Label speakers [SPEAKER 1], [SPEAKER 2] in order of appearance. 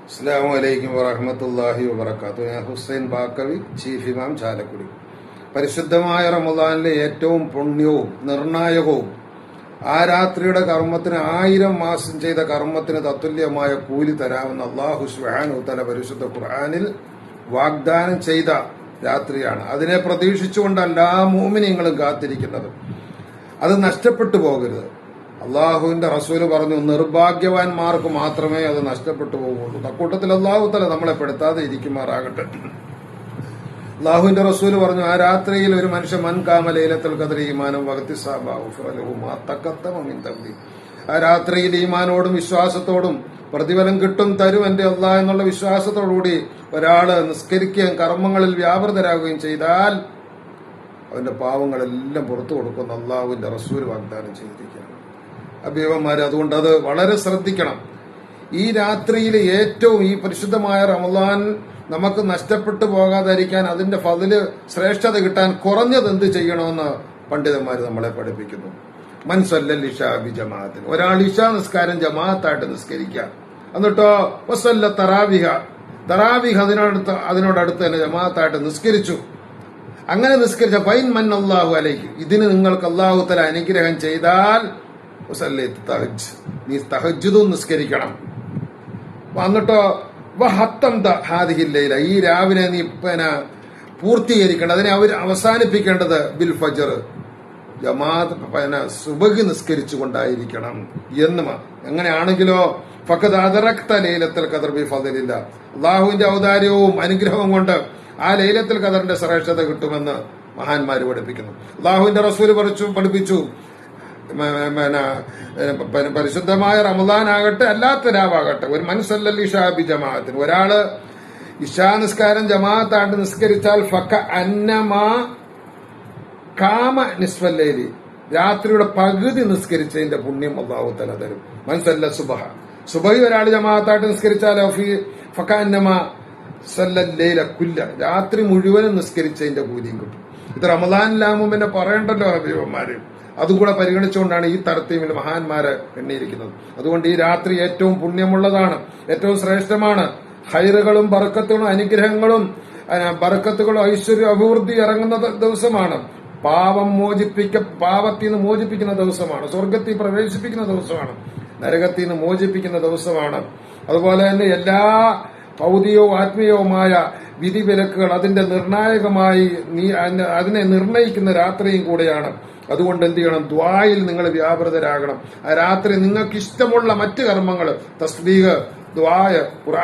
[SPEAKER 1] അസ്സലാമു അലൈക്കും വറഹ്മത്തുള്ളാഹി വബറകാതുഹു. ഞാൻ ഹുസൈൻ ബാക്കവി, ചീഫ് ഇമാം, ചാലക്കുടി. പരിശുദ്ധമായ റമദാനിലെ ഏറ്റവും പുണ്യവും നിർണായകവും ആ രാത്രിയുടെ കർമ്മത്തിന് 1000 മാസം ചെയ്ത കർമ്മത്തിന് തത്തുല്യമായ കൂലി തരാമെന്ന് അല്ലാഹു സുബ്ഹാനഹു തആല പരിശുദ്ധ ഖുർആനിൽ വാഗ്ദാനം ചെയ്ത രാത്രിയാണ്. അതിനെ പ്രതീക്ഷിച്ചുകൊണ്ട് എല്ലാ മുഅ്മിനീങ്ങളും കാത്തിരിക്കുന്നത്. അത് നഷ്ടപ്പെട്ടു പോകരുത്. അള്ളാഹുവിന്റെ റസൂല് പറഞ്ഞു, നിർഭാഗ്യവാന്മാർക്ക് മാത്രമേ അത് നഷ്ടപ്പെട്ടു പോകുള്ളൂ. അക്കൂട്ടത്തിൽ അള്ളാഹു തആല നമ്മളെ പെടുത്താതെ ഇരിക്കുമാറാകട്ടെ. അള്ളാഹുവിന്റെ റസൂല് പറഞ്ഞു, ആ രാത്രിയിൽ ഒരു മനുഷ്യൻ മൻകാമ ലൈലത്തുൽ ഖദ്രി ഈമാനം വഖ്തിസാബഹു ഫലഹു മാ തഖദ്ദമ മിൻ ദംബി. ആ രാത്രിയിൽ ഈമാനോടും വിശ്വാസത്തോടും പ്രതിഫലം കിട്ടും തരും എന്റെ അള്ളാഹ് എന്നുള്ള വിശ്വാസത്തോടുകൂടി ഒരാള് നിസ്കരിക്കുകയും കർമ്മങ്ങളിൽ വ്യാപൃതരാകുകയും ചെയ്താൽ അവന്റെ പാവങ്ങളെല്ലാം പുറത്തു കൊടുക്കുന്ന അള്ളാഹുവിന്റെ റസൂൽ വാഗ്ദാനം ചെയ്തിരിക്കുകയാണ്. അഭിയവന്മാര്, അതുകൊണ്ട് അത് വളരെ ശ്രദ്ധിക്കണം. ഈ രാത്രിയിൽ ഏറ്റവും ഈ പരിശുദ്ധമായ റമദാൻ നമുക്ക് നഷ്ടപ്പെട്ടു പോകാതിരിക്കാൻ, അതിന്റെ ഫضല് ശ്രേഷ്ഠത കിട്ടാൻ കുറഞ്ഞത് എന്ത് ചെയ്യണമെന്ന് പണ്ഡിതന്മാര് നമ്മളെ പഠിപ്പിക്കുന്നു. മൻസല്ലൽ ഇശാ ബി ജമാഅത്തിൻ, ഒരാൾ ഇശാ നിസ്കാരം ജമാഅത്തായിട്ട് നിസ്കരിക്കുക. എന്നിട്ടോ വസല്ല തറാവിഹ അതിനോടടുത്ത് തന്നെ ജമാഅത്തായിട്ട് നിസ്കരിച്ചു. അങ്ങനെ നിസ്കരിച്ച ഫൈൻ മന്നല്ലാഹു അലൈഹി, ഇതിന് നിങ്ങൾക്ക് അല്ലാഹു തആല അനുഗ്രഹം ചെയ്താൽ നീ തഹജ്ജുദും നിസ്കരിക്കണം. എന്നിട്ടോ ഹാദിഹില്ലയില, ഈ രാവിലെ നീ പൂർത്തീകരിക്കണം. അതിനെ അവർ അവസാനിപ്പിക്കേണ്ടത് ബിൽ ഫജർ, ജമാഅത്ത് സുബഹി നിസ്കരിച്ചു കൊണ്ടായിരിക്കണം എന്ന്. അങ്ങനെയാണെങ്കിലോ ഫഖദ് അദറക്ത ലൈലത്തുൽ ഖദ്ർ ബി ഫളില്ല, അല്ലാഹുവിന്റെ ഔദാര്യവും അനുഗ്രഹവും കൊണ്ട് ആ ലൈലത്തുൽ ഖദ്റിന്റെ ശ്രേഷ്ഠത കിട്ടുമെന്ന് മഹാന്മാര് പഠിപ്പിക്കുന്നു. അല്ലാഹുവിന്റെ റസൂൽ പഠിപ്പിച്ചു, പരിശുദ്ധമായ റമദാൻ ആകട്ടെ അല്ലാത്ത രാവാകട്ടെ, ഒരു മൻസല്ലൽ ഇശാ ബി ജമാഅത്തിൻ, ഒരാള് ഇശാ നിസ്കാരം ജമാഅത്തായിട്ട് നിസ്കരിച്ചാൽ ഫക അന്നമാ കാമ നിസ്ഫല്ലൈലി, രാത്രിയുടെ പകുതി നിസ്കരിച്ചതിന്റെ പുണ്യം അല്ലാഹു തആല തരും. മൻസല്ല സുബഹി ഒരാൾ ജമാഅത്തായിട്ട് നിസ്കരിച്ചാൽ ഫക അന്നമാ സല്ലൽ ലൈല കുല്ല, രാത്രി മുഴുവനും നിസ്കരിച്ചതിന്റെ കൂലിയും കിട്ടും. ഇത് റമദാനിലാകുമ്പോൾ പിന്നെ പറയണ്ടല്ലോ റബീവന്മാര്. അതുകൂടെ പരിഗണിച്ചുകൊണ്ടാണ് ഈ തർത്തീമിൽ മഹാന്മാര് എണ്ണിയിരിക്കുന്നത്. അതുകൊണ്ട് ഈ രാത്രി ഏറ്റവും പുണ്യമുള്ളതാണ്, ഏറ്റവും ശ്രേഷ്ഠമാണ്. ഹൈറുകളും ബർക്കത്തുകളും അനുഗ്രഹങ്ങളും ബർക്കത്തുകളും ഐശ്വര്യം അഭിവൃദ്ധി ഇറങ്ങുന്ന ദിവസമാണ്. പാപത്തിൽ നിന്ന് മോചിപ്പിക്കുന്ന ദിവസമാണ്. സ്വർഗത്തിൽ പ്രവേശിപ്പിക്കുന്ന ദിവസമാണ്. നരകത്തിൽ നിന്ന് മോചിപ്പിക്കുന്ന ദിവസമാണ്. അതുപോലെ തന്നെ എല്ലാ ഭൗതികവും ആത്മീയവുമായ വിധിവിലക്കുകൾ അതിന്റെ നിർണായകമായി അതിനെ നിർണയിക്കുന്ന രാത്രിയും കൂടെയാണ്. അതുകൊണ്ട് എന്ത് ചെയ്യണം? ദുആയിൽ നിങ്ങൾ വ്യാപൃതരാകണം. ആ രാത്രി നിങ്ങൾക്ക് ഇഷ്ടമുള്ള മറ്റ് കർമ്മങ്ങൾ, തസ്ബീഹ്, ദുആ, ഖുർആൻ